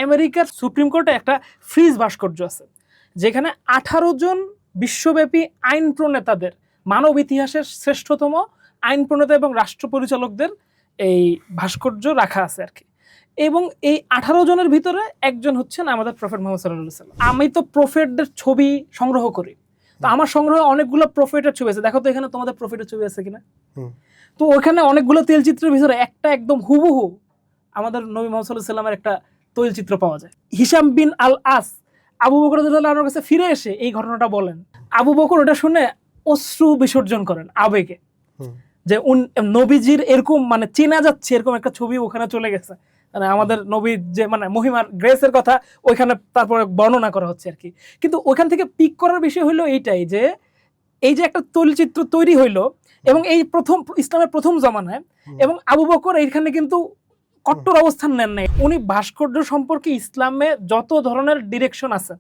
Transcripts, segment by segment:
আমেরিকার সুপ্রিম কোর্টে একটা ফ্রিজ ভাস্কর্য আছে, যেখানে 18 জন বিশ্বব্যাপী আইন প্রণেতাদের, মানব ইতিহাসের শ্রেষ্ঠতম আইন প্রণেতা এবং রাষ্ট্র পরিচালকদের এই ভাস্কর্য রাখা আছে আর কি। এবং এই 18 জনের ভিতরে একজন হচ্ছেন আমাদের প্রফেট মুহাম্মদ সাল্লাল্লাহু আলাইহি ওয়াসাল্লাম। আমি তো প্রফেটদের ছবি সংগ্রহ করি, তো আমার সংগ্রহে অনেকগুলো প্রফেটের ছবি আছে। দেখো তো এখানে তোমাদের প্রফেটের ছবি আছে কিনা। তো ওখানে অনেকগুলো তেলচিত্রের ভিতরে একটা একদম হুবহু আমাদের নবী মুহাম্মদ সাল্লাল্লাহু আলাইহি ওয়াসাল্লামের একটা তৈলচিত্র পাওয়া যায়। হিশাম বিন আল আস আবু বকর রাদিয়াল্লাহু আনহুর কাছে ফিরে এসে এই ঘটনাটা বলেন। আবু বকর ওটা শুনে অশ্রু বিসর্জন করেন আবেগে, যে নবীজির এরকম মানে চেনা যাচ্ছে এরকম একটা ছবি ওখানে চলে গেছে। মানে আমাদের নবীর যে মানে মহিমার গ্রেসের কথা ওইখানে তারপরে বর্ণনা করা হচ্ছে আর কি। কিন্তু ওইখান থেকে পিক করার বিষয় হলো এইটাই, যে এই যে একটা তৈলচিত্র তৈরি হইলো এবং এই প্রথম ইসলামের প্রথম জমানায়, এবং আবু বকর এইখানে কিন্তু কট্টর অবস্থান নেন নাই। উনি ভাস্কর্য সম্পর্কে ইসলামে যত ধরনের ডিরেকশন আছে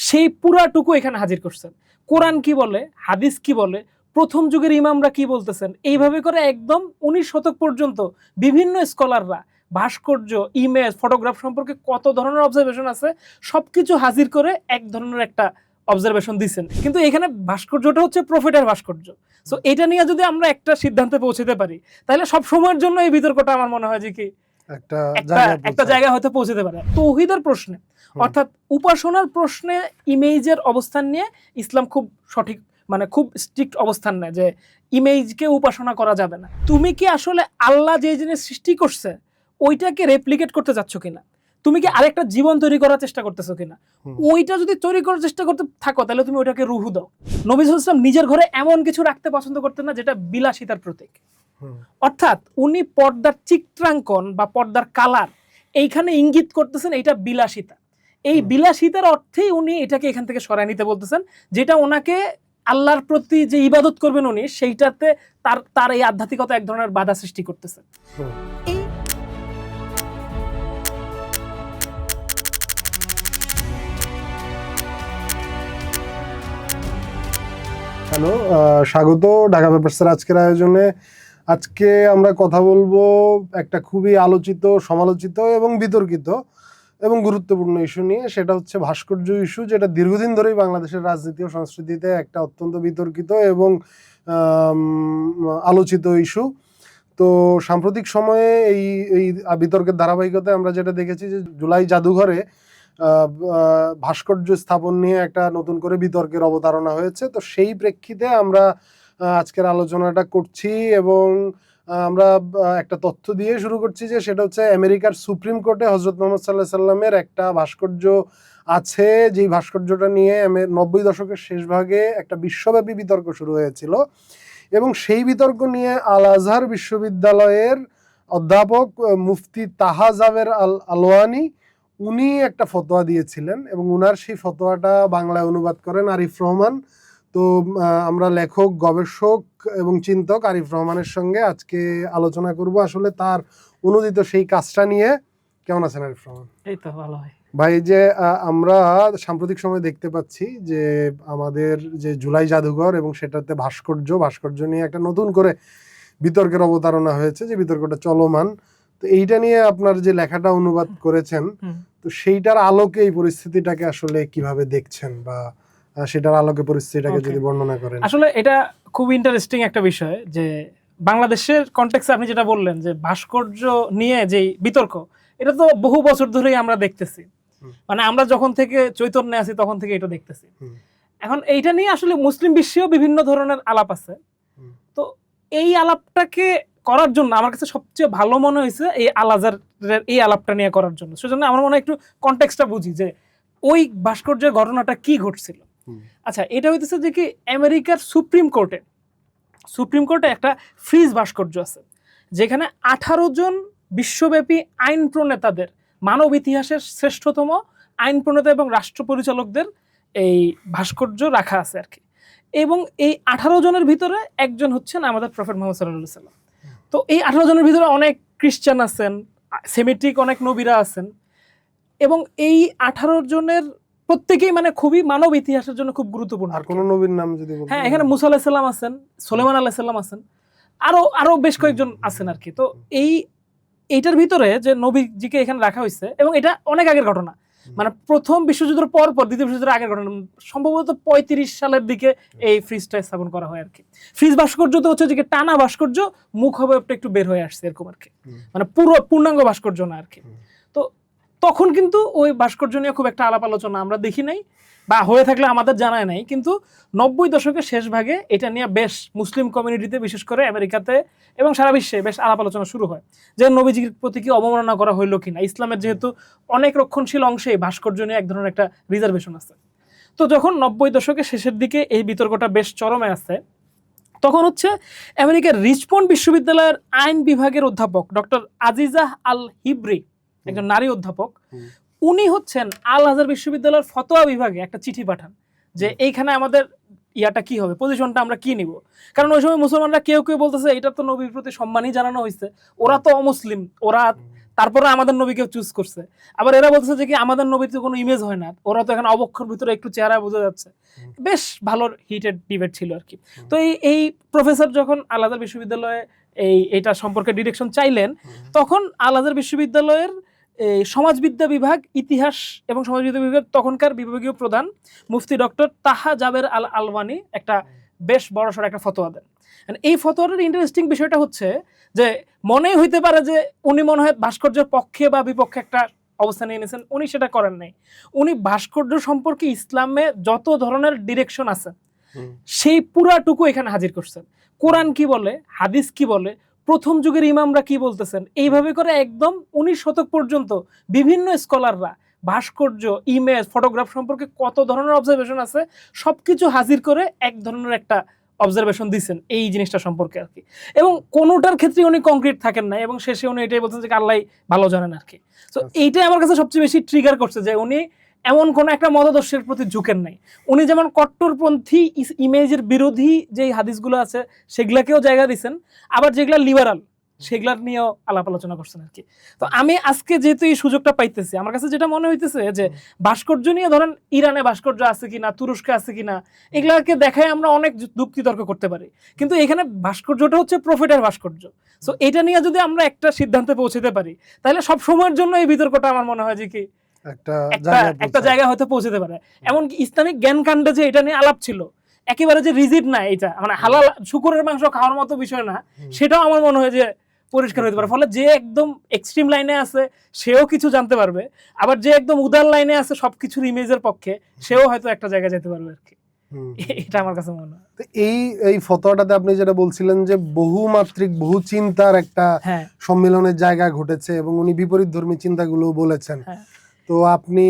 সেই পুরাটুকু এখানে হাজির করছেন। কোরআন কি বলে, হাদিস কি বলে, প্রথম যুগের ইমামরা কি বলতেছেন, এইভাবে করে একদম 19 শতক পর্যন্ত বিভিন্ন স্কলাররা ভাস্কর্য, ইমেজ, ফটোগ্রাফ সম্পর্কে কত ধরনের অবজারভেশন আছে সবকিছু হাজির করে এক ধরনের একটা অবজারভেশন দিচ্ছেন। কিন্তু এখানে ভাস্কর্যটা হচ্ছে প্রফেটের ভাস্কর্য। সো এটা নিয়ে যদি আমরা একটা সিদ্ধান্তে পৌঁছতে পারি, তাহলে সব সময়ের জন্য এই বিতর্কটা আমার মনে হয় যে কি একটা জায়গায় হয়তো পৌঁছতে পারে। তৌহিদের প্রশ্নে অর্থাৎ উপাসনার প্রশ্নে ইমেজের অবস্থান নিয়ে ইসলাম খুব সঠিক মানে খুব স্ট্রিক্ট অবস্থান নেয় যে ইমেজকে উপাসনা করা যাবে না। তুমি কি আসলে আল্লাহ যে জিনিস সৃষ্টি করছে ওইটাকে রেপ্লিকেট করতে যাচ্ছ কিনা, তুমি কি আরেকটা জীবন তৈরি করার চেষ্টা করতেছো কিনা, ওইটা যদি তৈরি করার চেষ্টা করতে থাকো তাহলে তুমি ওইটাকে রুহু দাও। নবী সাল্লাল্লাহু আলাইহি ওয়াসাল্লাম নিজের ঘরে এমন কিছু রাখতে পছন্দ করতেন না যেটা বিলাসিতার প্রতীক। অর্থাৎ উনি পর্দার চিত্রাঙ্কন বা পর্দার কালার এইখানে ইঙ্গিত করতেছেন এইটা বিলাসিতা। এই বিলাসিতার অর্থেই উনি এটাকে এখান থেকে সরায় নিতে বলতেছেন, যেটা ওনাকে আল্লাহর প্রতি যে ইবাদত করবেন উনি সেইটাতে তার এই আধ্যাত্মিকতা এক ধরনের বাধা সৃষ্টি করতেছে। হ্যালো, স্বাগত ঢাকা পেপারসের আজকের আয়োজনে। আজকে আমরা কথা বলবো একটা খুবই আলোচিত, সমালোচিত এবং বিতর্কিত এবং গুরুত্বপূর্ণ ইস্যু নিয়ে। সেটা হচ্ছে ভাস্কর্য ইস্যু, যেটা দীর্ঘদিন ধরেই বাংলাদেশের রাজনীতি ও সংস্কৃতিতে একটা অত্যন্ত বিতর্কিত এবং আলোচিত ইস্যু। তো সাম্প্রতিক সময়ে এই বিতর্কের ধারাবাহিকতায় আমরা যেটা দেখেছি যে জুলাই জাদুঘরে ভাস্কর্য স্থাপন নিয়ে একটা নতুন করে বিতর্কের অবতারণা হয়েছে। তো সেই প্রেক্ষিতে আমরা আজকের আলোচনাটা করছি এবং আমরা একটা তথ্য দিয়ে শুরু করছি, যে সেটা হচ্ছে আমেরিকার সুপ্রিম কোর্টে হযরত মুহাম্মদ সাল্লাল্লাহু আলাইহি সাল্লামের একটা ভাস্কর্য আছে, যেই ভাস্কর্যটা নিয়ে 90 দশকের শেষ ভাগে একটা বিশ্বব্যাপী বিতর্ক শুরু হয়েছিল। এবং সেই বিতর্ক নিয়ে আল আজহার বিশ্ববিদ্যালয়ের অধ্যাপক মুফতি তাহা জাবের আল আলওয়ানি উনি একটা ফতোয়া দিয়েছিলেন এবং উনার সেই ফতোয়াটা বাংলায় অনুবাদ করেন আরিফ রহমান। তো আমরা লেখক, গবেষক এবং চিন্তক আরিফ রহমানের সঙ্গে আজকে আলোচনা করব আসলে তার অনুদিত সেই কাজটা নিয়ে। কেমন আছেন আরিফ রহমান? এই তো ভালো ভাই। যে আমরা সাম্প্রতিক সময় দেখতে পাচ্ছি যে আমাদের যে জুলাই জাদুঘর এবং সেটাতে ভাস্কর্য নিয়ে একটা নতুন করে বিতর্কের অবতারণা হয়েছে, যে বিতর্কটা চলমান। তো এইটা নিয়ে আপনার যে লেখাটা অনুবাদ করেছেন, তো সেইটার আলোকে এই পরিস্থিতিটাকে আসলে কিভাবে দেখছেন, বা সেটার আলোকে পরিস্থিতিটাকে যদি বর্ণনা করেন। আসলে এটা খুব ইন্টারেস্টিং একটা বিষয়, যে বাংলাদেশের কনটেক্সটে আপনি যেটা বললেন যে ভাস্কর্য নিয়ে যে বিতর্ক, এটা তো বহু বছর ধরেই আমরা দেখতেছি। মানে আমরা যখন থেকে চৈতন্যে আছি তখন থেকে এটা দেখতেছি। এখন এইটা নিয়ে আসলে মুসলিম বিশ্বেও বিভিন্ন ধরনের আলাপ আছে। তো এই আলাপটাকে করার জন্য আমার কাছে সবচেয়ে ভালো মনে হয়েছে এই আল আজহারের এই আলাপটা নিয়ে করার জন্য। সেজন্য আমার মনে হয় একটু কনটেক্সটটা বুঝি যে ওই ভাস্কর্যের ঘটনাটা কি ঘটছিল। আচ্ছা, এটা হইতেছে যে কি আমেরিকার সুপ্রিম কোর্টে একটা ফ্রিজ ভাস্কর্য আছে, যেখানে 18 জন বিশ্বব্যাপী আইন প্রণেতাদের, মানব ইতিহাসের শ্রেষ্ঠতম আইন প্রণেতা এবং রাষ্ট্র পরিচালকদের এই ভাস্কর্য রাখা আছে আর কি। এবং এই 18 জনের ভিতরে একজন হচ্ছেন আমাদের প্রফেট মুহাম্মদ সাল্লাল্লাহু আলাইহি ওয়াসাল্লাম। তো এই 18 জনের ভিতরে অনেক খ্রিস্টান আছেন, সেমিটিক অনেক নবীরা আছেন, এবং এই 18 জনের প্রত্যেকেই মানে খুবই মানব ইতিহাসের জন্য খুব গুরুত্বপূর্ণ। আর কোন নবীর নাম যদি বলেন? হ্যাঁ, এখানে মুসা আলাইহিস সালাম আছেন, সুলাইমান আলাইহিস সালাম আছেন, আরো বেশ কয়েকজন আছেন আর কি। তো এইটার ভিতরে যে নবীজিকে এখানে রাখা হয়েছে, এবং এটা অনেক আগের ঘটনা, মানে প্রথম বিশ্বযুদ্ধের পর দ্বিতীয় বিশ্বযুদ্ধের আগের ঘটনা, সম্ভবত 35 সালের দিকে এই ফ্রিজটা স্থাপন করা হয় আর কি। ফ্রিজ ভাস্কর্য তো হচ্ছে যে টানা ভাস্কর্য, মুখ হবে একটু বের হয়ে আসছে এরকম আর কি, মানে পুরো পূর্ণাঙ্গ ভাস্কর্য না আর কি। তো তখন কিন্তু ওই ভাস্কর্য নিয়ে খুব একটা আলাপ আলোচনা আমরা দেখি নাই, বা হয়ে থাকলে আমাদের জানায় নাই। কিন্তু 90 দশকের শেষ ভাগে এটা নিয়ে বেশ মুসলিম কমিউনিটিতে, বিশেষ করে আমেরিকাতে এবং সারা বিশ্বে বেশ আলাপ আলোচনা শুরু হয় যে নবীজির প্রতি কি অবমাননা করা হইলো কিনা। ইসলামের যেহেতু অনেক রক্ষণশীল অংশে ভাস্কর্য নিয়ে এক ধরনের একটা রিজার্ভেশন আছে। তো যখন 90 দশকের শেষের দিকে এই বিতর্কটা বেশ চরমে আসছে, তখন হচ্ছে আমেরিকার রিচমন্ড বিশ্ববিদ্যালয়ের আইন বিভাগের অধ্যাপক ডক্টর আজিজা আল হিব্রি, একজন নারী অধ্যাপক, উনি হচ্ছেন আল আজহার বিশ্ববিদ্যালয়ের ফতোয়া বিভাগে একটা চিঠি পাঠান যে এইখানে আমাদের ইয়াটা কি হবে, পজিশনটা আমরা কি নিব। কারণ ওই সময় মুসলমানরা কেউ কেউ বলতেছে এটা তো নবীর প্রতি সম্মানই জানানো হয়েছে, ওরা তো অমুসলিম, ওরা তারপরে আমাদের নবীকে চুজ করছে। আবার এরা বলতেছে যে কি আমাদের নবীর তো কোনো ইমেজ হয় না, ওরা তো এখানে অবক্ষর ভিতরে একটু চেহারা বোঝা যাচ্ছে। বেশ ভালো হিটেড ডিবেট ছিল আর কি। তো এই প্রফেসর যখন আল আজহার বিশ্ববিদ্যালয়ে এইটা সম্পর্কে ডিরেকশন চাইলেন, তখন আল আজহার বিশ্ববিদ্যালয়ের সমাজবিদ্যা বিভাগ, ইতিহাস এবং সমাজবিদ্যা বিভাগ তখনকার বিভাগীয় প্রধান মুফতি ডক্টর তাহা জাবের আল আলওয়ানি একটা বেশ বড়সড় একটা ফতোয়া দেন। এই ফতোয়ার ইন্টারেস্টিং বিষয়টা হচ্ছে যে মনেই হইতে পারে যে উনি মনে হয় ভাস্কর্যের পক্ষে বা বিপক্ষে একটা অবস্থান নিয়ে নিয়েছেন, উনি সেটা করেন নাই। উনি ভাস্কর্য সম্পর্কে ইসলামে যত ধরনের ডিরেকশন আছে সেই পুরাটুকু এখানে হাজির করছেন। কোরআন কি বলে, হাদিস কি বলে, প্রথম যুগের ইমামরা কি বলতেছেন, এইভাবে করে একদম 19 শতক পর্যন্ত বিভিন্ন স্কলাররা ভাস্কর্য, ইমেজ, ফটোগ্রাফ সম্পর্কে কত ধরনের অবজারভেশন আছে সবকিছু হাজির করে এক ধরনের একটা অবজারভেশন দিচ্ছেন এই জিনিসটা সম্পর্কে আর কি। এবং কোনোটার ক্ষেত্রে উনি কংক্রিট থাকেন না, এবং শেষে উনি এটাই বলছেন যে আল্লাহ ভালো জানেন আর কি। তো এইটাই আমার কাছে সবচেয়ে বেশি ট্রিগার করছে যে উনি এমন কোন একটা মতাদর্শের প্রতি ঝুঁকেন নাই। উনি যেমন কট্টরপন্থী ইমেজের বিরোধী যে হাদিসগুলো আছে সেগুলাকেও জায়গা দিচ্ছেন, আবার যেগুলা লিবারাল সেগুলার নিয়েও আলাপ আলোচনা করছেন আর কি। তো আমি আজকে যেহেতু এই সুযোগটা পাইতেছি, আমার কাছে যেটা মনে হইতেছে যে ভাস্কর্য নিয়ে ধরেন ইরানে ভাস্কর্য আছে কিনা, তুরস্কে আছে কিনা, এগুলাকে দেখায় আমরা অনেক যুক্তি তর্ক করতে পারি, কিন্তু এখানে ভাস্কর্যটা হচ্ছে প্রফিটের ভাস্কর্য। সো এটা নিয়ে যদি আমরা একটা সিদ্ধান্তে পৌঁছতে পারি, তাহলে সব সময়ের জন্য এই বিতর্কটা আমার মনে হয় যে কি একটা জায়গা হয়তো পৌঁছতে পারে। এমনকি ইসলামিক জ্ঞান কাণ্ডে যে এটা নিয়ে আলাপ ছিল, একেবারে যে রিজিড না, এটা মানে হালাল শুকরের মাংস খাওয়ার মতো বিষয় না, সেটাও আমার মনে হয় যে পরিষ্কার হতে পারে। ফলে যে একদম এক্সট্রিম লাইনে আছে সেও কিছু জানতে পারবে, আবার যে একদম উদার লাইনে আছে সবকিছুর ইমেজের পক্ষে, সেও হয়তো একটা জায়গায় যেতে পারবে আর কি। এটা আমার কাছে মনে হয়। এই ফতোয়াটাতে আপনি যেটা বলছিলেন যে বহুমাত্রিক বহু চিন্তার একটা সম্মেলনের জায়গা ঘটেছে, এবং উনি বিপরীত ধর্মী চিন্তাগুলো বলেছেন। তো আপনি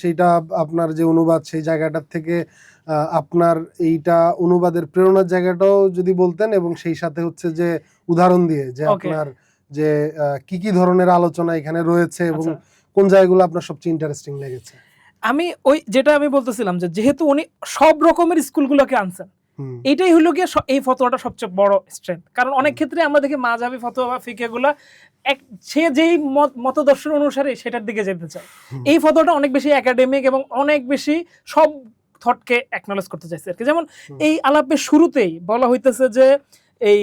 সেইটা আপনার যে অনুবাদ সেই জায়গাটার থেকে আপনার এইটা অনুবাদের প্রেরণার জায়গাটাও যদি বলতেন, এবং সেই সাথে হচ্ছে যে উদাহরণ দিয়ে যে আপনার যে কি কি ধরনের আলোচনা এখানে রয়েছে এবং কোন জায়গাগুলো আপনার সবচেয়ে ইন্টারেস্টিং লেগেছে। আমি ওই যেটা আমি বলতেছিলাম যে যেহেতু উনি সব রকমের স্কুলগুলোকে আনছেন, এটাই হলো গিয়ে এই ফতোয়াটা সবচেয়ে বড় স্ট্রেংথ। কারণ অনেক ক্ষেত্রে আমরা দেখি মাযহাবী ফতোয়া বা ফিকহগুলো সে যেই মতদর্শের অনুসারে সেটার দিকে যেতে চায়। এই ফতোয়াটা অনেক বেশি একাডেমিক এবং অনেক বেশি সব থটকে অ্যাকনলেজ করতে চাইছে আর কি। যেমন এই আলাপের শুরুতেই বলা হইতেছে যে এই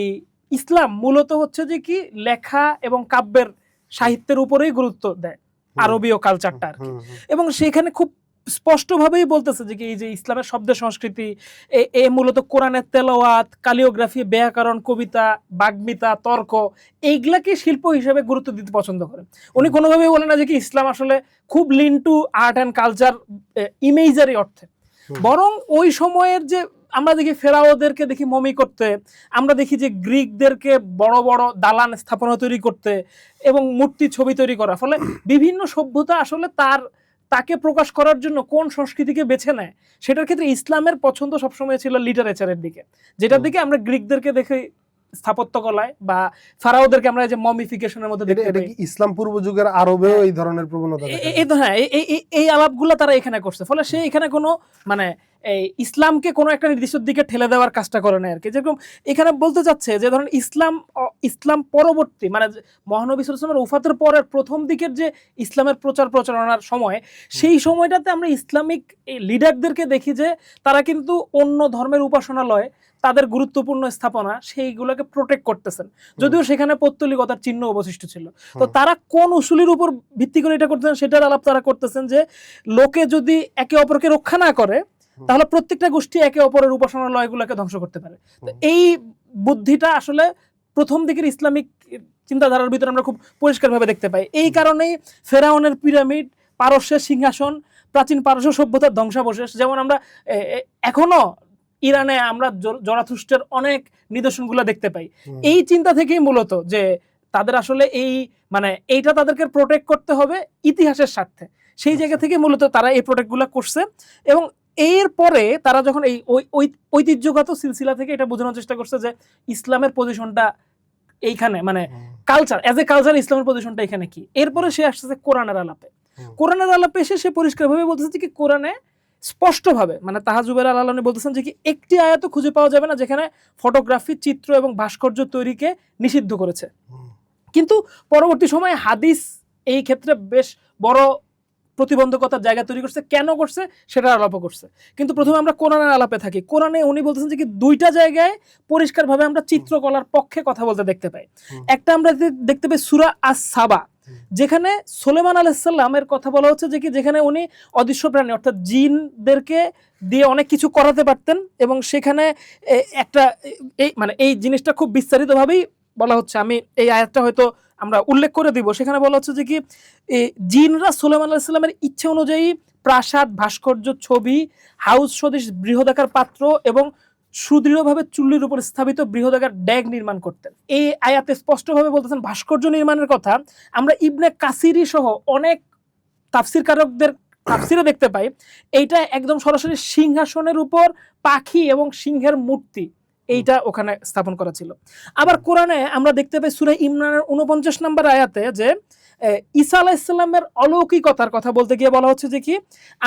ইসলাম মূলত হচ্ছে যে কি লেখা এবং কাব্যের সাহিত্যের উপরেই গুরুত্ব দেয়, আরবীয় কালচারটা আর কি। এবং সেখানে খুব স্পষ্টভাবেই বলতেছে যে এই যে ইসলামের শব্দ সংস্কৃতি, এ মূলত কোরআনের তেলাওয়াত, কালিওগ্রাফি, ব্যাকরণ, কবিতা, বাগ্মিতা, তর্ক, এইগুলাকে শিল্প হিসেবে গুরুত্ব দিতে পছন্দ করে। উনি কোনোভাবেই বলেন না যে কি ইসলাম আসলে খুব lean to art and culture imagery অর্থে, বরং ওই সময়ের যে আমরা দেখি ফেরাওদেরকে দেখি মমি করতে, আমরা দেখি যে গ্রিকদেরকে বড় বড় দালান স্থাপনা তৈরি করতে এবং মূর্তি ছবি তৈরি করা, ফলে বিভিন্ন সভ্যতা আসলে তাকে প্রকাশ করার জন্য কোন সংস্কৃতিকে বেছে নেয়, সেটার ক্ষেত্রে ইসলামের পছন্দ সবসময় ছিল লিটারেচারের দিকে, যেটার দিকে আমরা গ্রিকদেরকে দেখি স্থাপত্যকলায়, বা ফারাওদেরকে আমরা যে মমিফিকেশনের মধ্যে দেখি। এটা কি ইসলাম পূর্ব যুগের আরবেও এই ধরনের প্রবণতা? এই আলাপগুলো তারা এখানে করছে, ফলে সে এখানে কোনো মানে এই ইসলামকে কোনো একটা নির্দিষ্ট দিকে ঠেলে দেওয়ার কাজটা করে না আর কি। যেরকম এখানে বলতে চাচ্ছে যে ধরেন ইসলাম পরবর্তী মানে মহানবী সাল্লাল্লাহু আলাইহি ওয়াসাল্লামের ওফাতের পরের প্রথম দিকের যে ইসলামের প্রচারণার সময়, সেই সময়টাতে আমরা ইসলামিক লিডারদেরকে দেখি যে তারা কিন্তু অন্য ধর্মের উপাসনালয়, তাদের গুরুত্বপূর্ণ স্থাপনা সেইগুলোকে প্রোটেক্ট করতেছেন, যদিও সেখানে পৌত্তলিকতার চিহ্ন অবশিষ্ট ছিল। তো তারা কোন উসুলির উপর ভিত্তি করে এটা করতেছেন সেটার আলাপ তারা করতেছেন যে লোকে যদি একে অপরকে রক্ষা না করে তাহলে প্রত্যেকটা গোষ্ঠী একে অপরের উপাসনালয়গুলোকে ধ্বংস করতে পারে। তো এই বুদ্ধিটা আসলে প্রথম দিকের ইসলামিক চিন্তাধারার ভিতরে আমরা খুব পরিষ্কারভাবে দেখতে পাই। এই কারণেই ফেরাউনের পিরামিড, পারস্যের সিংহাসন, প্রাচীন পারস্য সভ্যতার ধ্বংসাবশেষ, যেমন আমরা এখনো ইরানে আমরা জরাথুস্টের অনেক নিদর্শনগুলো দেখতে পাই। এই চিন্তা থেকেই মূলত যে তাদের আসলে এইটা তাদেরকে প্রোটেক্ট করতে হবে ইতিহাসের স্বার্থে, সেই জায়গা থেকে মূলত তারা এই প্রোটেক্টগুলো করছে। এবং এরপরে তারা যখন এই ঐতিহ্যগত সিলসিলা থেকে এটা বোঝানোর চেষ্টা করছে যে ইসলামের পজিশনটা এইখানে, কালচার এজ এ কালচার ইসলামের পজিশনটা এখানে কি। এরপরে সে আসছে কোরআনের আলাপে। কোরআনের আলাপে এসে সে পরিষ্কারভাবে বলতেছে কি কোরআনে স্পষ্টভাবে তাহাজুবের আল-আলানি বলতেছেন যে কি একটি আয়াতও খুঁজে পাওয়া যাবে না যেখানে ফটোগ্রাফি, চিত্র এবং ভাস্কর্য তৈরিকে নিষিদ্ধ করেছে। কিন্তু পরবর্তী সময়ে হাদিস এই ক্ষেত্রে বেশ বড় প্রতিবন্ধকতার জায়গা তৈরি করছে। কেন করছে সেটা আলাপ করছে। কিন্তু প্রথমে আমরা কোরআনের আলাপে থাকি। কোরআনে উনি বলতেছেন যে কি দুইটা জায়গায় পরিষ্কারভাবে আমরা চিত্রকলার পক্ষে কথা বলতে দেখতে পাই। একটা আমরা দেখতে পাই সূরা আস-সাবা, যেখানে সুলাইমান আলাইহিস সালামের কথা বলা হচ্ছে যে কি যেখানে উনি অদৃশ্য প্রাণী অর্থাৎ জিনদেরকে দিয়ে অনেক কিছু করাতে পারতেন। এবং সেখানে একটা এই জিনিসটা খুব বিস্তারিতভাবেই বলা হচ্ছে। আমি এই আয়াতটা হয়তো আমরা উল্লেখ করে দিব। সেখানে বলা হচ্ছে যে কি জিনরা সুলাইমান আলাইহিস সালামের ইচ্ছে অনুযায়ী প্রাসাদ, ভাস্কর্য, ছবি, হাউস সদৃশ বৃহদাকার পাত্র এবং সুদৃঢ়ভাবে চুল্লির উপর স্থাপিত বৃহদাকার ড্যাগ নির্মাণ করতেন। এই আয়াতে স্পষ্টভাবে বলতেছেন ভাস্কর্য নির্মাণের কথা। আমরা ইবনে কাসিরি সহ অনেক তাফসীরকারকদের তাফসীরে দেখতে পাই এইটা একদম সরাসরি সিংহাসনের উপর পাখি এবং সিংহের মূর্তি এইটা ওখানে স্থাপন করা ছিল। আবার কোরআনে আমরা দেখতে পাই সূরা ইমরানের 49 নম্বর আয়াতে যে ঈসা আলাইহিস সালামের অলৌকিকতার কথা বলতে গিয়ে বলা হচ্ছে যে কি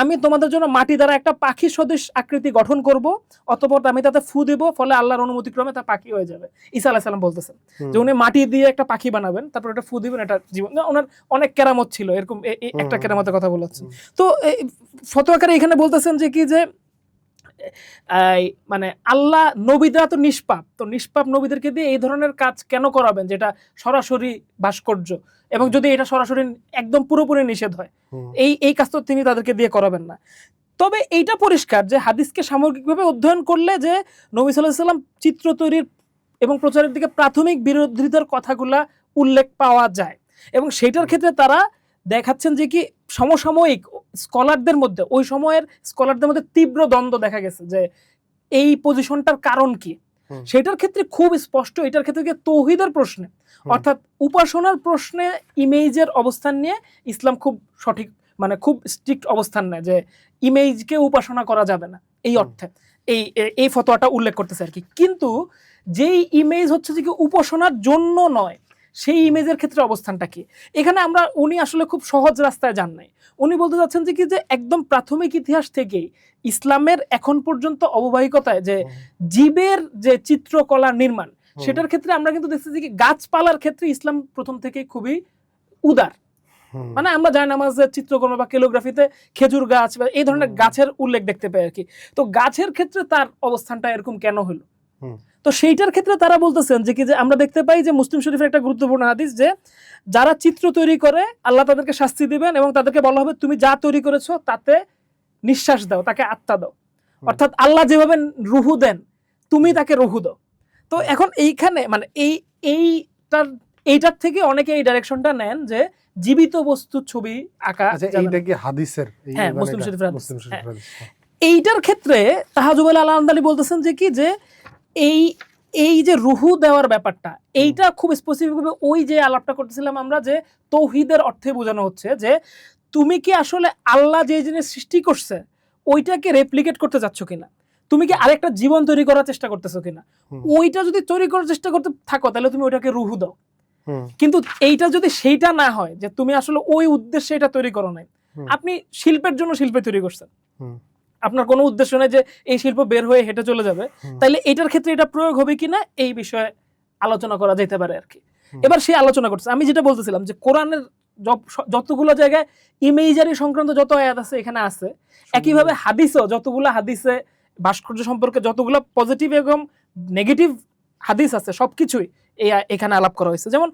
আমি তোমাদের জন্য মাটি দ্বারা একটা পাখি সদৃশ আকৃতি গঠন করব, অতঃপর আমি তাতে ফু দেব, ফলে আল্লাহর অনুমতি ক্রমে তা পাখি হয়ে যাবে। ঈসা আলাইহিস সালাম বলতেছেন যে উনি মাটি দিয়ে একটা পাখি বানাবেন, তারপর এটা ফু দিবেন, এটা জীবন। ওনার অনেক কেরামত ছিল, এরকম একটা কেরামতের কথা বলেছেন। তো ফতোয়াকারী এখানে বলতেছেন যে কি যে আল্লাহ নবীরা তো নিষ্পাপ নবীদেরকে দিয়ে এই ধরনের কাজ কেন করাবেন যেটা সরাসরি ভাস্কর্য, এবং যদি এটা সরাসরি একদম পুরোপুরি নিষেধ হয় এই কাজ তো তিনি তাদেরকে দিয়ে করাবেন না। তবে এইটা পরিষ্কার যে হাদিসকে সামগ্রিকভাবে অধ্যয়ন করলে যে নবী সাল্লাল্লাহু আলাইহি ওয়াসাল্লাম চিত্র তৈরির এবং প্রচারের দিকে প্রাথমিক বিরোধিতার কথাগুলা উল্লেখ পাওয়া যায়। এবং সেইটার ক্ষেত্রে তারা দেখাচ্ছেন যে কি সমসাময়িক স্কলারদের মধ্যে, ওই সময়ের স্কলারদের মধ্যে তীব্র দ্বন্দ্ব দেখা গেছে যে এই পজিশনটার কারণ কি। সেটার ক্ষেত্রে খুব স্পষ্ট, এটার ক্ষেত্রে তৌহিদের প্রশ্নে অর্থাৎ উপাসনার প্রশ্নে ইমেজের অবস্থান নিয়ে ইসলাম খুব সঠিক খুব স্ট্রিক্ট অবস্থান নেয় যে ইমেজকে উপাসনা করা যাবে না এই অর্থে এই ফতোয়াটা উল্লেখ করতেছে আর কি। কিন্তু যেই ইমেজ হচ্ছে যে কি উপাসনার জন্য নয়, সেই ইমেজের ক্ষেত্রে অবস্থানটা কি এখানে উনি আসলে খুব সহজ রাস্তায় যান নাই। উনি বলতে চাচ্ছেন যে কি যে একদম প্রাথমিক ইতিহাস থেকেই ইসলামের এখন পর্যন্ত অববাহিকতায় যে জীবের যে চিত্রকলা নির্মাণ, সেটার ক্ষেত্রে আমরা কিন্তু দেখছি যে গাছপালার ক্ষেত্রে ইসলাম প্রথম থেকেই খুবই উদার। আমরা জানি নামাজের চিত্রকর্ম বা ক্যালিগ্রাফিতে খেজুর গাছ বা এই ধরনের গাছের উল্লেখ দেখতে পাই আর কি। তো গাছের ক্ষেত্রে তার অবস্থানটা এরকম কেন হলো? তো সেইটার ক্ষেত্রে তারা বলতেছেন যে কি যে আমরা দেখতে পাই যে মুসলিম শরীফের একটা গুরুত্বপূর্ণ হাদিস যে যারা চিত্র তৈরি করে আল্লাহ তাদেরকে শাস্তি দিবেন এবং তাদেরকে বলা হবে তুমি যা তৈরি করেছো তাতে নিঃশ্বাস দাও, তাকে আত্মা দাও। অর্থাৎ আল্লাহ যেভাবে রুহু দেন তুমি তাকে রুহু দাও। তো এখন এইখানে এইটার থেকে অনেকে এই ডাইরেকশনটা নেন যে জীবিত বস্তুর ছবি আঁকা। এইটা কি হাদিসের? হ্যাঁ, মুসলিম শরীফের হাদিস। এইটার ক্ষেত্রে তাহাজুব আল-আনদালি বলতেছেন যে কি যে এই যে রুহু দেওয়ার ব্যাপারটা এইটা খুব স্পেসিফিকভাবে ওই যে আলাপটা করতেছিলাম আমরা যে তৌহিদের অর্থে বোঝানো হচ্ছে যে তুমি কি আসলে আল্লাহ যে জিনিস সৃষ্টি করছে ওইটাকে রেপ্লিকেট করতে যাচ্ছ কিনা, তুমি কি আরেকটা জীবন তৈরি করার চেষ্টা করতেছো কিনা। ওইটা যদি তৈরি করার চেষ্টা করতে থাকো তাহলে তুমি ওইটাকে রুহু দাও। কিন্তু এইটা যদি সেইটা না হয় যে তুমি আসলে ওই উদ্দেশ্যে এটা তৈরি করো নাই, আপনি শিল্পের জন্য শিল্পে তৈরি করছেন, আপনার কোনো উদ্দেশ্য নেই যে এই শিল্প বের হয়ে হেঁটে চলে যাবে, তাইলে এটার ক্ষেত্রে এটা প্রয়োগ হবে কিনা এই বিষয়ে আলোচনা করা যেতে পারে আর কি। এবার সেই আলোচনা করছে, আমি যেটা বলতেছিলাম যে কোরআনের যতগুলো জায়গায় ইমেজারি সংক্রান্ত যত আয়াত আছে এখানে আছে, একইভাবে হাদিসও যতগুলো হাদিসে ভাস্কর্য সম্পর্কে যতগুলো পজিটিভ এবং নেগেটিভ হাদিস আছে সবকিছুই এখানে আলাপ করা হয়েছে। যেমন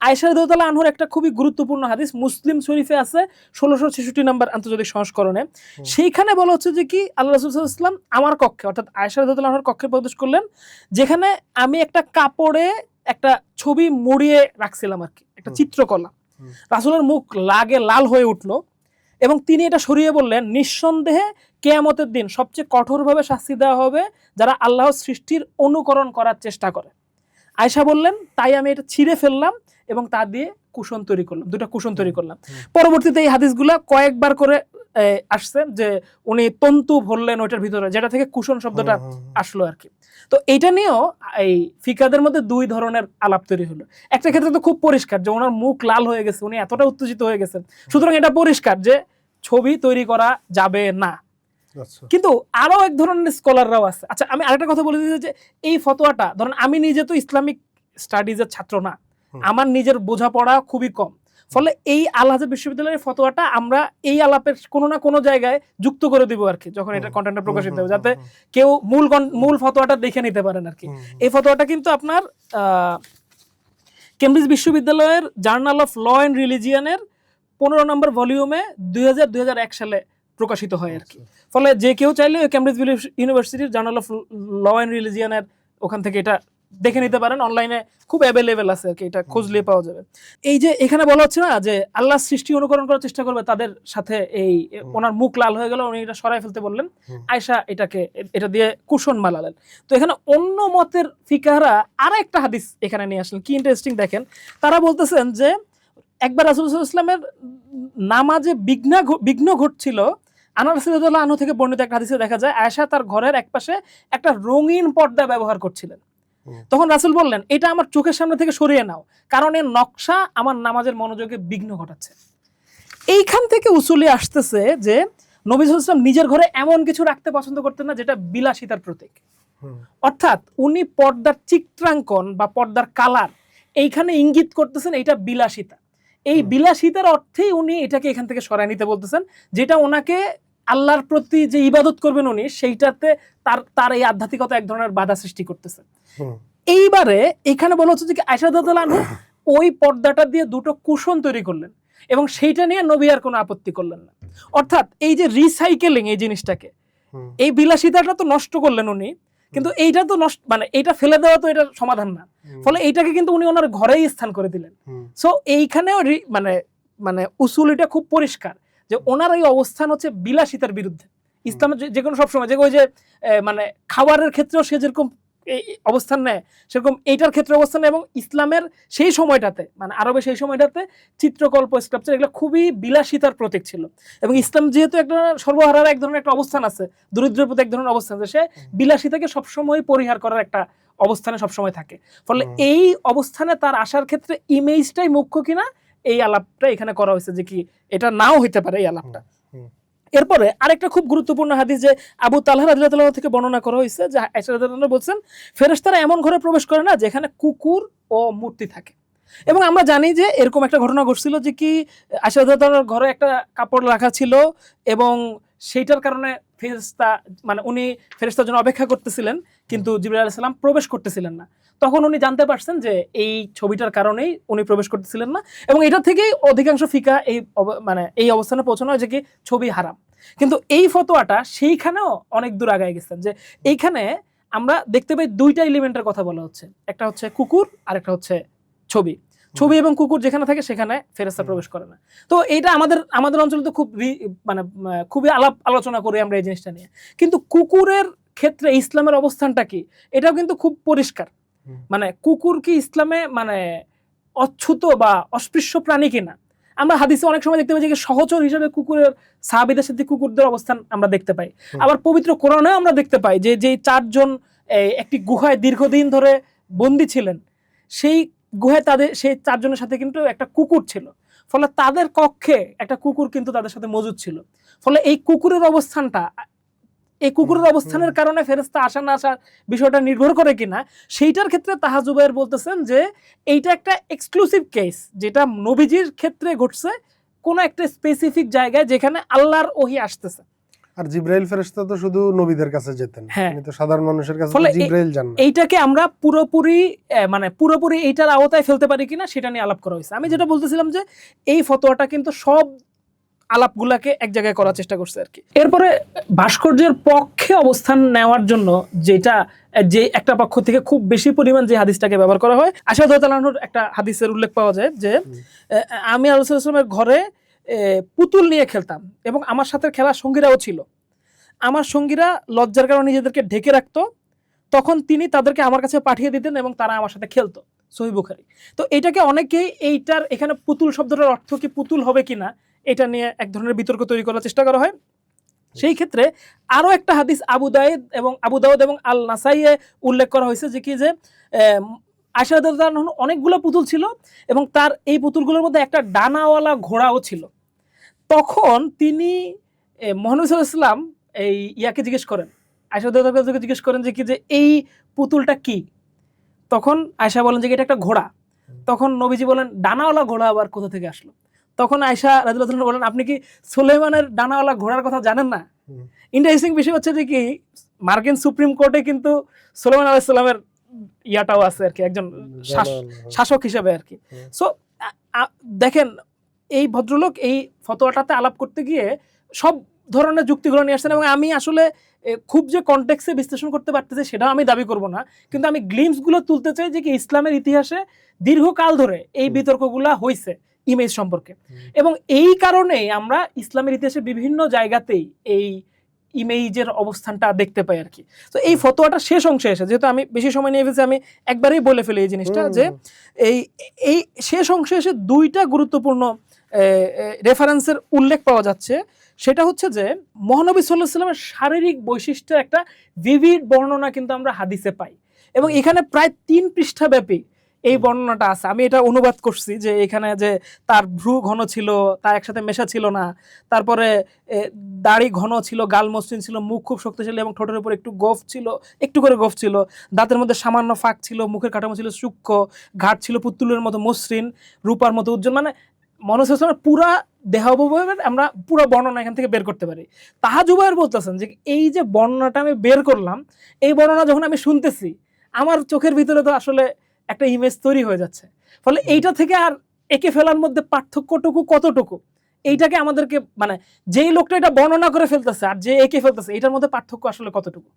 আয়েশা রাদিয়াল্লাহু আনহার একটা খুবই গুরুত্বপূর্ণ হাদিস মুসলিম শরীফে আছে 1666 নম্বর আন্তর্জাতিক সংস্করণে, সেইখানে বলা হচ্ছে যে কি আল্লাহ রাসূল সাল্লাল্লাহু আলাইহি ওয়াসাল্লাম আমার কক্ষে অর্থাৎ আয়েশা রাদিয়াল্লাহু আনহার কক্ষে প্রবেশ করলেন, যেখানে আমি একটা কাপড়ে একটা ছবি মুড়িয়ে রাখছিলাম আর কি, একটা চিত্রকলা। রাসূলের মুখ লাগে লাল হয়ে উঠলো এবং তিনি এটা সরিয়ে বললেন, নিঃসন্দেহে কিয়ামতের দিন সবচেয়ে কঠোরভাবে শাস্তি দেওয়া হবে যারা আল্লাহর সৃষ্টির অনুকরণ করার চেষ্টা করে। আয়েশা বললেন, তাই আমি এটা ছিঁড়ে ফেললাম এবং তা দিয়ে কুশন তৈরি করলাম, দুটা কুশন তৈরি করলাম। পরবর্তীতে এই হাদিসগুলা কয়েকবার করে আসছে যে উনি তন্তু ভরলেন ওইটার ভিতরে, যেটা থেকে কুশন শব্দটা আসলো আর কি। তো এইটা নিয়েও এই ফিকাদের মধ্যে দুই ধরনের আলাপ তৈরি হলো। একটা ক্ষেত্রে তো খুব পরিষ্কার যে ওনার মুখ লাল হয়ে গেছে, উনি এতটা উত্তেজিত হয়ে গেছেন, সুতরাং এটা পরিষ্কার যে ছবি তৈরি করা যাবে না। কিন্তু আরো এক ধরনের স্কলাররাও আছে। আচ্ছা, আমি আরেকটা কথা বলে দিতে যে এই ফতোয়াটা, ধরেন আমি নিজে তো ইসলামিক স্টাডিজের ছাত্র না, আমার নিজের বোঝাপড়া খুবই কম, ফলে এই আল আজহার বিশ্ববিদ্যালয়ের ফতোয়াটা আমরা এই আলাপের কোনো না কোনো জায়গায় যুক্ত করে দিব আর কি, যখন এটা কন্টেন্টটা প্রকাশিত হবে, যাতে কেউ মূল ফতোয়াটা দেখে নিতে পারেন আর কি। এই ফতোয়াটা কিন্তু আপনার কেমব্রিজ বিশ্ববিদ্যালয়ের জার্নাল অফ ল অ্যান্ড রিলিজিয়ানের 15 নম্বর ভলিউমে 2001 সালে প্রকাশিত হয় আর কি। ফলে যে কেউ চাইলে কেমব্রিজ ইউনিভার্সিটির জার্নাল অফ ল অ্যান্ড রিলিজিয়ানের ওখান থেকে এটা দেখে নিতে পারেন, অনলাইনে খুব অ্যাভেলেবেল আছে আর কি, এটা খুঁজলে পাওয়া যাবে। এই যে এখানে বলা হচ্ছে না যে আল্লাহ সৃষ্টি অনুকরণ করার চেষ্টা করবে তাদের সাথে, এই ওনার মুখ লাল হয়ে গেল, উনি এটা সরাই ফেলতে বললেন, আয়েশা এটা দিয়ে কুশন মালালেন। তো এখানে অন্য মতের ফিকাহরা আরো একটা হাদিস এখানে নিয়ে আসলেন, কি ইন্টারেস্টিং দেখেন। তারা বলতেছেন যে একবার রাসূল সাল্লাল্লাহু আলাইহি ওয়াসাল্লামের নামাজে বিঘ্ন ঘটছিল। আনাস রাদিয়াল্লাহু আনহু থেকে বর্ণিত একটা হাদিসে দেখা যায় আয়েশা তার ঘরের একপাশে একটা রঙিন পর্দা ব্যবহার করছিলেন। তখন রাসূল বললেন, এটা আমার চোখের সামনে থেকে সরিয়ে নাও, কারণ এর নকশা আমার নামাজের মনোযোগে বিঘ্ন ঘটাচ্ছে। এইখান থেকে উসুলে আসতেছে যে নবী সাল্লাল্লাহু আলাইহি ওয়াসাল্লাম নিজের ঘরে এমন কিছু রাখতে পছন্দ করতেন না যেটা বিলাসিতার প্রতীক। অর্থাৎ উনি পর্দার চিত্রাঙ্কন বা পর্দার কালার এইখানে ইঙ্গিত করতেছেন এটা বিলাসিতা। এই বিলাসিতার অর্থেই উনি এটাকে এখান থেকে সরায় নিতে বলতেছেন, যেটা ওনাকে আল্লাহর প্রতি যে ইবাদত করবেন উনি, সেইটাতে তার এই আধ্যাত্মিকতা এক ধরনের বাধা সৃষ্টি করতেছে। এইবারে এখানে বলা হচ্ছে যে আয়েশা রাদিয়াল্লাহু আনহা ওই পর্দাটা দিয়ে দুটো কুশন তৈরি করলেন এবং সেইটা নিয়ে নবী আর কোনো আপত্তি করলেন না। অর্থাৎ এই যে রিসাইকেলিং, এই জিনিসটাকে, এই বিলাসিতাটা তো নষ্ট করলেন উনি, কিন্তু এইটা তো নষ্ট, মানে এইটা ফেলে দেওয়া তো এটা সমাধান না, ফলে এইটাকে কিন্তু উনি ওনার ঘরেই স্থান করে দিলেন। সো এইখানেও মানে উসুলিটা খুব পরিষ্কার যে ওনার এই অবস্থান হচ্ছে বিলাসিতার বিরুদ্ধে। ইসলামের যে কোনো সবসময় যে ওই যে মানে খাবারের ক্ষেত্রেও সে যেরকম এই অবস্থান নেয়, সেরকম এইটার ক্ষেত্রে অবস্থান নেয়। এবং ইসলামের সেই সময়টাতে, মানে আরবে সেই সময়টাতে চিত্রকল্প, স্কাল্পচার এগুলো খুবই বিলাসিতার প্রতীক ছিল। এবং ইসলাম যেহেতু একটা সর্বহারার এক ধরনের একটা অবস্থান আছে, দরিদ্রের প্রতি এক ধরনের অবস্থান আছে, সে বিলাসিতাকে সবসময় পরিহার করার একটা অবস্থানে সবসময় থাকে। ফলে এই অবস্থানে তার আসার ক্ষেত্রে ইমেজটাই মুখ্য কিনা, এই আলাপটা এখানে করা হয়েছে যে কি এটা নাও হইতে পারে এই আলাপটা। এরপরে আরেকটা খুব গুরুত্বপূর্ণ হাদিস যে আবু তালহা রাদিয়াল্লাহু আনহু থেকে বর্ণনা করা হয়েছে যে আয়েশা রাদিয়াল্লাহু আনহা বলছেন, ফেরেশতারা এমন ঘরে প্রবেশ করে না যেখানে কুকুর ও মূর্তি থাকে। এবং আমরা জানি যে এরকম একটা ঘটনা ঘটছিল যে কি আয়েশা রাদিয়াল্লাহু আনহার ঘরে একটা কাপড় রাখা ছিল এবং সেইটার কারণে ফেরেশতা, মানে উনি ফেরেশতার জন্য অপেক্ষা করতেছিলেন, কিন্তু জিবরাইল আলাইহিস সালাম প্রবেশ করতেছিলেন না। তখন উনি জানতে পারছেন যে এই ছবিটার কারণেই উনি প্রবেশ করতেছিলেন না, এবং এটা থেকেই অধিকাংশ ফিকা এই অবস্থানে পৌঁছানো হয় যে কি ছবি হারাম। কিন্তু এই ফতোয়াটা সেইখানেও অনেক দূর আগায় গেছেন যে এইখানে আমরা দেখতে পাই দুইটা এলিমেন্টের কথা বলা হচ্ছে, একটা হচ্ছে কুকুর আর একটা হচ্ছে ছবি। ছবি এবং কুকুর যেখানে থাকে সেখানে ফেরেশতা প্রবেশ করে না। তো এইটা আমাদের অঞ্চলে তো খুবই আলোচনা করি আমরা এই জিনিসটা নিয়ে, কিন্তু কুকুরের ক্ষেত্রে ইসলামের অবস্থানটা কি এটাও কিন্তু খুব পরিষ্কার। মানে কুকুর কি ইসলামে মানে অচ্ছুত বা অস্পৃশ্য প্রাণী কিনা? আমরা হাদিসে অনেক সময় দেখতে পাই যে সহচর হিসেবে কুকুরের, সাহাবীদের সাথে কুকুরদের অবস্থান আমরা দেখতে পাই। আবার পবিত্র কোরআনেও আমরা দেখতে পাই যে যে 4 জন একটি গুহায় দীর্ঘদিন ধরে বন্দী ছিলেন, সেই গুহায় সেই 4 জনের সাথে কিন্তু একটা কুকুর ছিল, ফলে তাদের কক্ষে একটা কুকুর কিন্তু তাদের সাথে মজুদ ছিল। ফলে এই কুকুরের অবস্থানটা এই কুকুরের অবস্থানের কারণে ফেরেশতা আসা না আসার বিষয়টা নির্ভর করে কিনা, সেইটার ক্ষেত্রে তাহা জুবাইর বলতেছেন যে এইটা একটা এক্সক্লুসিভ কেস, যেটা নবীজির ক্ষেত্রে ঘটছে কোন একটা স্পেসিফিক জায়গায় যেখানে আল্লাহর ওহী আসতেছে। আর জিব্রাইল ফেরেশতা তো শুধু নবীদের কাছে যেতেন, হ্যাঁ। তিনি তো সাধারণ মানুষের কাছে ফলে তো জিব্রাইল যান না। এইটাকে আমরা পুরোপুরি এইটার আওতায় ফেলতে পারি কিনা সেটা নিয়ে আলাপ করা হয়েছে। আমি যেটা বলতেছিলাম যে এই ফতোয়াটা কিন্তু সব আলাপগুলাকে এক জায়গায় করার চেষ্টা করছে আর কি। এরপরে ভাস্কর্যের পক্ষে অবস্থান নেওয়ার জন্য যে একটা পক্ষ থেকে খুব বেশি পরিমাণ যে হাদিসটাকে ব্যবহার করা হয়, আয়েশা রাদিয়াল্লাহু আনহার একটা হাদিসের উল্লেখ পাওয়া যায় যে আমি রাসূলুল্লাহ সাল্লাল্লাহু আলাইহি ওয়াসাল্লামের ঘরে পুতুল নিয়ে খেলতাম এবং আমার সাথে খেলার সঙ্গীরাও ছিল। আমার সঙ্গীরা লজ্জার কারণে নিজেদেরকে ঢেকে রাখতো, তখন তিনি তাদেরকে আমার কাছে পাঠিয়ে দিতেন এবং তারা আমার সাথে খেলতো। সহিহ বুখারী। তো এটাকে অনেকেই এখানে পুতুল শব্দটার অর্থ কি পুতুল হবে কিনা এটা নিয়ে এক ধরনের বিতর্ক তৈরি করার চেষ্টা করা হয়। সেই ক্ষেত্রে আরো একটা হাদিস আবু দাউদ এবং আল নাসাইয়ে উল্লেখ করা হয়েছে যে কি যে আয়েশা রাদিয়াল্লাহু আনহা অনেকগুলো পুতুল ছিল এবং তার এই পুতুলগুলোর মধ্যে একটা ডানাওয়ালা ঘোড়াও ছিল। তখন তিনি মুহাম্মদ সাল্লাল্লাহু আলাইহি ওয়াসাল্লাম এই ইয়াকে জিজ্ঞেস করেন, আয়েশা রাদিয়াল্লাহু আনহাকে জিজ্ঞেস করেন যে কি যে এই পুতুলটা কি? তখন আয়েশা বলেন যে এটা একটা ঘোড়া। তখন নবীজি বলেন ডানাওয়ালা ঘোড়া আবার কোথা থেকে আসলো? তখন আয়েশা রাদিয়াল্লাহু আনহা বলেন আপনি কি সুলাইমানের ডানাওয়ালা ঘোড়ার কথা জানেন না? ইন্টারেস্টিং বিষয় হচ্ছে যে কি মার্কিন সুপ্রিম কোর্টে কিন্তু সুলাইমান আলাইহিস সালামের ইয়াটাও আছে আর কি, একজন শাসক হিসেবে আর কি। সো দেখেন এই ভদ্রলোক এই ফতোয়াটাতে আলাপ করতে গিয়ে সব ধরনের যুক্তিগুলো নিয়ে আসছেন এবং আমি আসলে খুব যে কনটেক্সে বিশ্লেষণ করতে পারতেছি সেটাও আমি দাবি করব না, কিন্তু আমি গ্লিমসগুলো তুলতে চাই যে কি ইসলামের ইতিহাসে দীর্ঘকাল ধরে এই বিতর্কগুলো হয়েছে ইমেজ সম্পর্কে এবং এই কারণেই আমরা ইসলামের ইতিহাসে বিভিন্ন জায়গাতেই এই ইমেজের অবস্থানটা দেখতে পাই আর কি। তো এই ফতোয়াটা শেষ অংশে এসে, যেহেতু আমি বেশি সময় নিয়ে ফেলছি, আমি একবারেই বলে ফেলি এই জিনিসটা যে এই শেষ অংশে এসে দুইটা গুরুত্বপূর্ণ রেফারেন্সের উল্লেখ পাওয়া যাচ্ছে। সেটা হচ্ছে যে মহানবী সাল্লাল্লাহু আলাইহি ওয়াসাল্লামের শারীরিক বৈশিষ্ট্যের একটা ভিভিড বর্ণনা কিন্তু আমরা হাদিসে পাই এবং এখানে প্রায় 3 পৃষ্ঠা ব্যাপী এই বর্ণনাটা আছে। আমি এটা অনুবাদ করছি যে এখানে যে তার ভ্রু ঘন ছিল, তা একসাথে মেশা ছিল না, তারপরে দাড়ি ঘন ছিল, গাল মসৃণ ছিল, মুখ খুব শক্তিশালী এবং ঠোঁটের উপর একটু করে গোফ ছিল, দাঁতের মধ্যে সামান্য ফাঁক ছিল, মুখের কাঠামো ছিল সূক্ষ্ম, ঘাট ছিল পুতুলের মতো মসৃণ, রূপার মতো উজ্জ্বল। মানে মনুষ্যের পুরা দেহাবয়বের আমরা পুরো বর্ণনা এখান থেকে বের করতে পারি। তাহা জুবাইর বলতেছেন যে এই যে বর্ণনাটা আমি বের করলাম, এই বর্ণনা যখন আমি শুনতেছি আমার চোখের ভিতরে তো আসলে একটা ইমেজ তৈরি হয়ে যাচ্ছে। ফলে এইটা থেকে আর একে ফেলার মধ্যে পার্থক্যটুকু কতটুকু, এইটাকে আমাদেরকে মানে যেই লোকটা এটা বর্ণনা করে ফেলতেছে আর যে একে ফেলতেছে এটার মধ্যে পার্থক্য আসলে কতটুকু,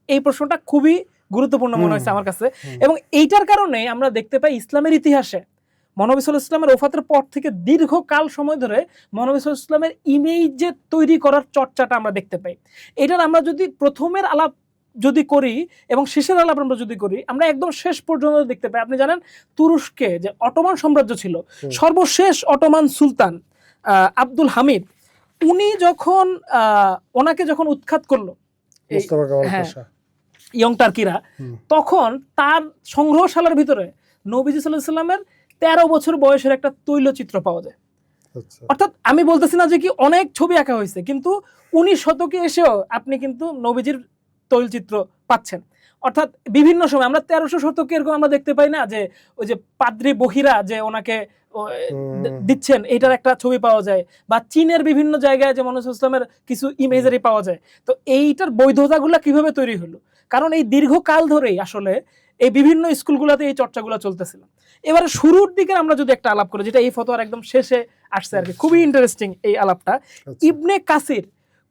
এই প্রশ্নটা খুবই গুরুত্বপূর্ণ মনে হয়েছে আমার কাছে। এবং এইটার কারণে আমরা দেখতে পাই ইসলামের ইতিহাসে মহানবী সাল্লাল্লাহু আলাইহি ওয়াসাল্লামের ওফাতের পর থেকে দীর্ঘকাল সময় ধরে মহানবী সাল্লাল্লাহু আলাইহি ওয়াসাল্লামের ইমেজ তৈরি করার চর্চাটা আমরা দেখতে পাই। এটার আমরা যদি প্রথমের আলাপ যদি করি এবং শেষের আলাপ আমরা যদি করি, আমরা একদম শেষ পর্যন্ত দেখতে পাই। আপনি জানেন তুরস্কে যে অটোমান সাম্রাজ্য ছিল, সর্বশেষ অটোমান সুলতান আব্দুল হামিদ, উনি যখন ওনাকে যখন উৎখাত করলো ইয়ং টার্কিরা, তখন তার সংগ্রহশালার ভিতরে নবীজি সাল্লাল্লাহু আলাইহি ওয়াসাল্লামের 13 বছর বয়সের একটা তৈলচিত্র পাওয়া যায়। অর্থাৎ আমি বলতেছি না যে কি অনেক ছবি আঁকা হয়েছে, কিন্তু 19 শতকে এসেও আপনি কিন্তু নবীজির তৈলচিত্র পাচ্ছেন। অর্থাৎ বিভিন্ন সময় আমরা 1300 শতকে এরকম আমরা দেখতে পাই না যে ওই যে পাদ্রী বহিরা যে ওনাকে দিচ্ছেন, এইটার একটা ছবি পাওয়া যায়, বা চীনের বিভিন্ন জায়গায় যে মহানবী সাল্লাল্লাহু আলাইহি ওয়াসাল্লামের কিছু ইমেজারি পাওয়া যায়। তো এইটার বৈধতাগুলো কিভাবে তৈরি হলো? কারণ এই দীর্ঘকাল ধরেই আসলে এই বিভিন্ন স্কুলগুলোতে এই চর্চাগুলো চলতেছিল। এবারে শুরুর দিকে আমরা যদি একটা আলাপ করি, যেটা এই ফতোয়ার একদম শেষে আসছে আর কি, খুবই ইন্টারেস্টিং এই আলাপটা। ইবনে কাসির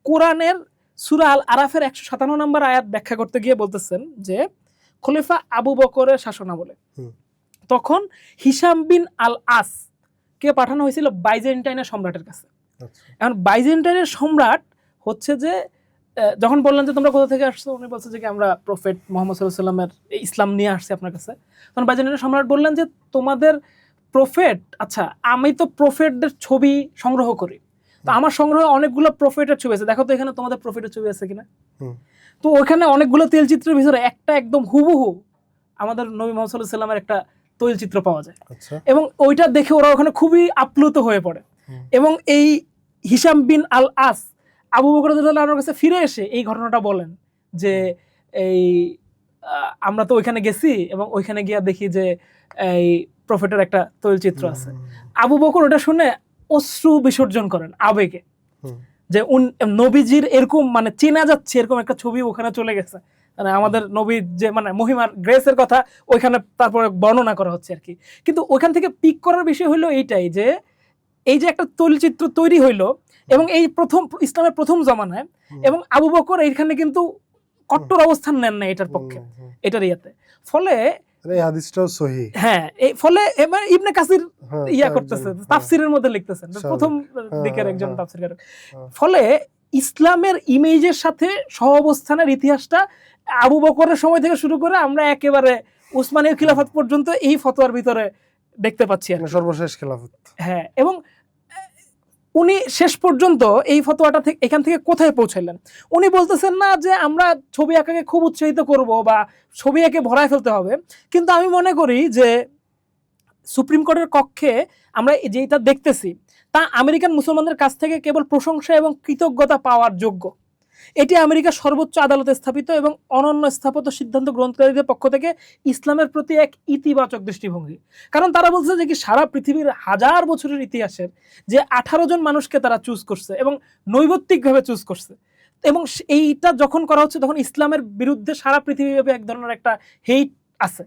কোরআনের সূরা আল আরাফের 157 নম্বর আয়াত ব্যাখ্যা করতে গিয়ে বলতেছেন যে খলিফা আবু বকরের শাসনামলে তখন হিশাম বিন আল আস কে পাঠানো হয়েছিল বাইজেন্টাইনের সম্রাটের কাছে। এখন বাইজেন্টাইনের সম্রাট হচ্ছে যে যখন বললেন যে তোমরা কোথা থেকে আসছো, উনি বলছে যে আমরা প্রফেট মুহাম্মদ সাল্লাল্লাহু আলাইহি ওয়াসাল্লামের ইসলাম নিয়ে আসছি আপনার কাছে। তখন বাইজেন্টাইনের সম্রাট বললেন যে তোমাদের প্রফেট, আচ্ছা আমি তো প্রফেটদের ছবি সংগ্রহ করি, তো আমার সংগ্রহে অনেকগুলো প্রফেটের ছবি আছে, দেখো তো এখানে তোমাদের প্রফেটের ছবি আছে কিনা। তো ওখানে অনেকগুলো তেলচিত্রের ভিতরে একটা একদম হুবহু আমাদের নবী মুহাম্মদ সাল্লাল্লাহু আলাইহি ওয়াসাল্লামের একটা তৈলচিত্র পাওয়া যায়। এবং ওইটা দেখে ওরা ওখানে খুবই আপ্লুত হয়ে পড়ে এবং এই হিশাম বিন আল আস আবু বকর রাদিয়াল্লাহু আনহুর কাছে ফিরে এসে এই ঘটনাটা বলেন যে এই আমরা তো ওইখানে গেছি এবং ওইখানে গিয়া দেখি যে এই প্রফেটের একটা তৈলচিত্র আছে। আবু বকর ওটা শুনে অশ্রু বিসর্জন করেন আবেগে, যে নবীজির এরকম মানে চেনা যাচ্ছে এরকম একটা ছবি ওখানে চলে গেছে, মানে আমাদের নবীর যে মানে মহিমার গ্রেসের কথা ওইখানে তারপরে বর্ণনা করা হচ্ছে আর কি। কিন্তু ওইখান থেকে পিক করার বিষয় হলো এইটাই যে এই যে একটা তৈলচিত্র তৈরি হইলো এবং এই প্রথম ইসলামের প্রথম জমানায়, এবং আবু বকর এইখানে কিন্তু কট্টর অবস্থান নেন না এটার পক্ষে, এটার ইয়াতে, ফলে এই হাদিসটাও সহিহ। হ্যাঁ, এই ফলে এবার ইবনে কাসির ইয়া করতেছে, তাফসিরের মধ্যে লিখতেছেন, প্রথম দিকের একজন তাফসীরকার। ফলে ইসলামের ইমেজের সাথে সহাবস্থানের ইতিহাসটা আবু বকরের সময় থেকে শুরু করে আমরা একেবারে উসমানীয় খিলাফত পর্যন্ত এই ফতোয়ার ভিতরে দেখতে পাচ্ছি আর কি। সর্বশেষ খিলাফত। হ্যাঁ, এবং উনি শেষ পর্যন্ত এই ফতোয়াটা থেকে এখান থেকে কোথায় পৌঁছাইলেন? উনি বলতেছেন না যে আমরা ছবি আঁকাকে খুব উৎসাহিত করব বা ছবি এঁকে ভরায় ফেলতে হবে, কিন্তু আমি মনে করি যে সুপ্রিম কোর্টের কক্ষে আমরা যেটা দেখতেছি তা আমেরিকান মুসলমানদের কাছ থেকে কেবল প্রশংসা এবং কৃতজ্ঞতা পাওয়ার যোগ্য। এটি আমেরিকার সর্বোচ্চ আদালতে স্থাপিত এবং অনন্য স্থাপিত সিদ্ধান্ত গ্রহণকারীদের পক্ষ থেকে ইসলামের প্রতি এক ইতিবাচক দৃষ্টিভঙ্গি। কারণ তারা বলছে যে কি সারা পৃথিবীর হাজার বছরের ইতিহাসের যে 18 জন মানুষকে তারা চুজ করছে এবং নৈবত্তিকভাবে চুজ করছে, এবং এইটা যখন করা হচ্ছে তখন ইসলামের বিরুদ্ধে সারা পৃথিবীব্যাপী এক ধরনের একটা হেইট আছে।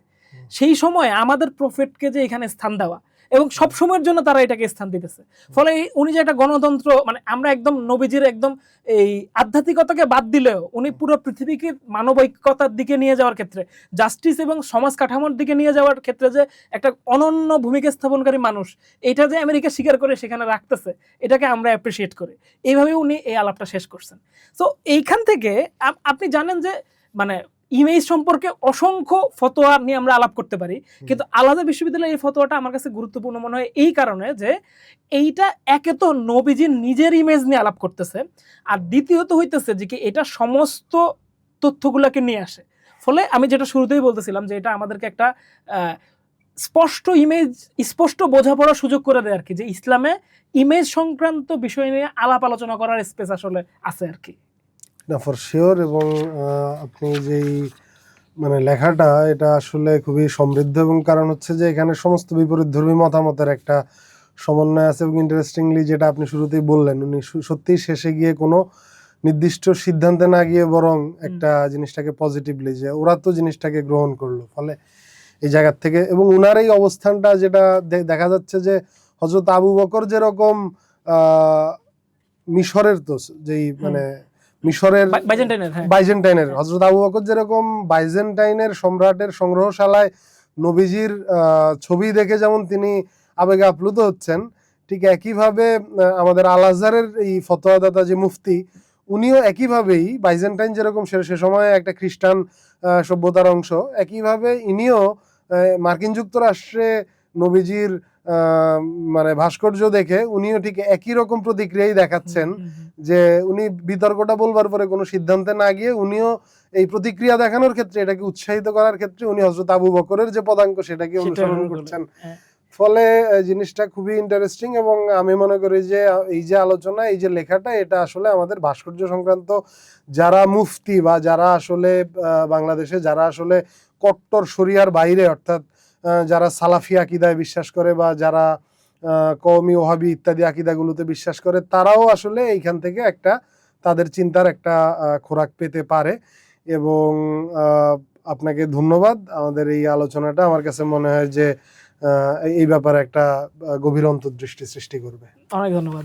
সেই সময় আমাদের প্রফেটকে যে এখানে স্থান দেওয়া এবং সব সময়ের জন্য তারা এটাকে স্থান দিতেছে, ফলে উনি যে একটা গণতন্ত্র মানে আমরা একদম নবীজির একদম এই আধ্যাত্মিকতাকে বাদ দিলেও উনি পুরো পৃথিবীকে মানবিকতার দিকে নিয়ে যাওয়ার ক্ষেত্রে, জাস্টিস এবং সমাজ কাঠামোর দিকে নিয়ে যাওয়ার ক্ষেত্রে যে একটা অনন্য ভূমিকা স্থাপনকারী মানুষ, এটা যে আমেরিকা স্বীকার করে সেখানে রাখতেছে, এটাকে আমরা অ্যাপ্রিসিয়েট করি। এইভাবে উনি এই আলাপটা শেষ করছেন। তো এইখান থেকে আপনি জানেন যে মানে ইমেজ সম্পর্কে অসংখ্য ফতোয়া নিয়ে আমরা আলাপ করতে পারি, কিন্তু আলাদা বিশ্ববিদ্যালয়ের এই ফতোয়াটা আমার কাছে গুরুত্বপূর্ণ মনে হয় এই কারণে যে এইটা একে তো নবীজির নিজের ইমেজ নিয়ে আলাপ করতেছে, আর দ্বিতীয়ত হইতেছে যে কি এটা সমস্ত তথ্যগুলোকে নিয়ে আসে। ফলে আমি যেটা শুরুতেই বলতেছিলাম যে এটা আমাদেরকে একটা স্পষ্ট ইমেজ, স্পষ্ট বোঝাপড়ার সুযোগ করে দেয় আর কি, যে ইসলামে ইমেজ সংক্রান্ত বিষয় নিয়ে আলাপ আলোচনা করার স্পেস আসলে আছে আর কি। না, ফর শিওর। এবং আপনি যেই মানে লেখাটা এটা আসলে খুবই সমৃদ্ধ, এবং কারণ হচ্ছে যে এখানে সমস্ত বিপরীতধর্মী মতামতের একটা সমন্বয় আছে। এবং ইন্টারেস্টিংলি যেটা আপনি শুরুতেই বললেন, উনি সত্যিই শেষে গিয়ে কোনো নির্দিষ্ট সিদ্ধান্তে না গিয়ে বরং একটা জিনিসটাকে পজিটিভলি, যে ওরা তো জিনিসটাকে গ্রহণ করলো, ফলে এই জায়গার থেকে এবং উনার এই অবস্থানটা যেটা দেখা যাচ্ছে যে হযরত আবু বকর যেরকম মিশরের তো যেই মানে মিশরের বাইজেন্টাইনের হযরত আবু বকর যেরকম বাইজেন্টাইনের সম্রাটের সংগ্রহশালায় নবীজির ছবি দেখে যেমন তিনি আবেগে আপ্লুত হচ্ছেন, ঠিক একইভাবে আমাদের আল আজহারের এই ফতোয়াদাতা যে মুফতি, উনিও একইভাবেই বাইজেন্টাইন যেরকম সে সময় একটা খ্রিস্টান সভ্যতার অংশ, একইভাবে ইনিও মার্কিন যুক্তরাষ্ট্রে নবীজির মানে ভাস্কর্য দেখে উনিও ঠিক একই রকম প্রতিক্রিয়াই দেখাচ্ছেন, যে উনি বিতর্কটা বলবার পরে কোনো সিদ্ধান্তে না গিয়ে উনিও এই প্রতিক্রিয়া দেখানোর ক্ষেত্রে, এটাকে উৎসাহিত করার ক্ষেত্রে উনি হযরত আবু বকরের যে পদাঙ্ক সেটাকে অনুসরণ করছেন। ফলে জিনিসটা খুবই ইন্টারেস্টিং। এবং আমি মনে করি যে এই যে আলোচনা, এই যে লেখাটা, এটা আসলে আমাদের ভাস্কর্য সংক্রান্ত যারা মুফতি বা যারা আসলে বাংলাদেশে যারা আসলে কট্টর শরিয়ার বাইরে, অর্থাৎ যারা সালাফি আকিদায় বিশ্বাস করে বা যারা কওমি ওহাবি ইত্যাদি আকিদাগুলোতে বিশ্বাস করে, তারাও আসলে এইখান থেকে একটা তাদের চিন্তার একটা খোরাক পেতে পারে। এবং আপনাকে ধন্যবাদ। আমাদের এই আলোচনাটা আমার কাছে মনে হয় যে এই ব্যাপারে একটা গভীর অন্তর্দৃষ্টি সৃষ্টি করবে। অনেক ধন্যবাদ।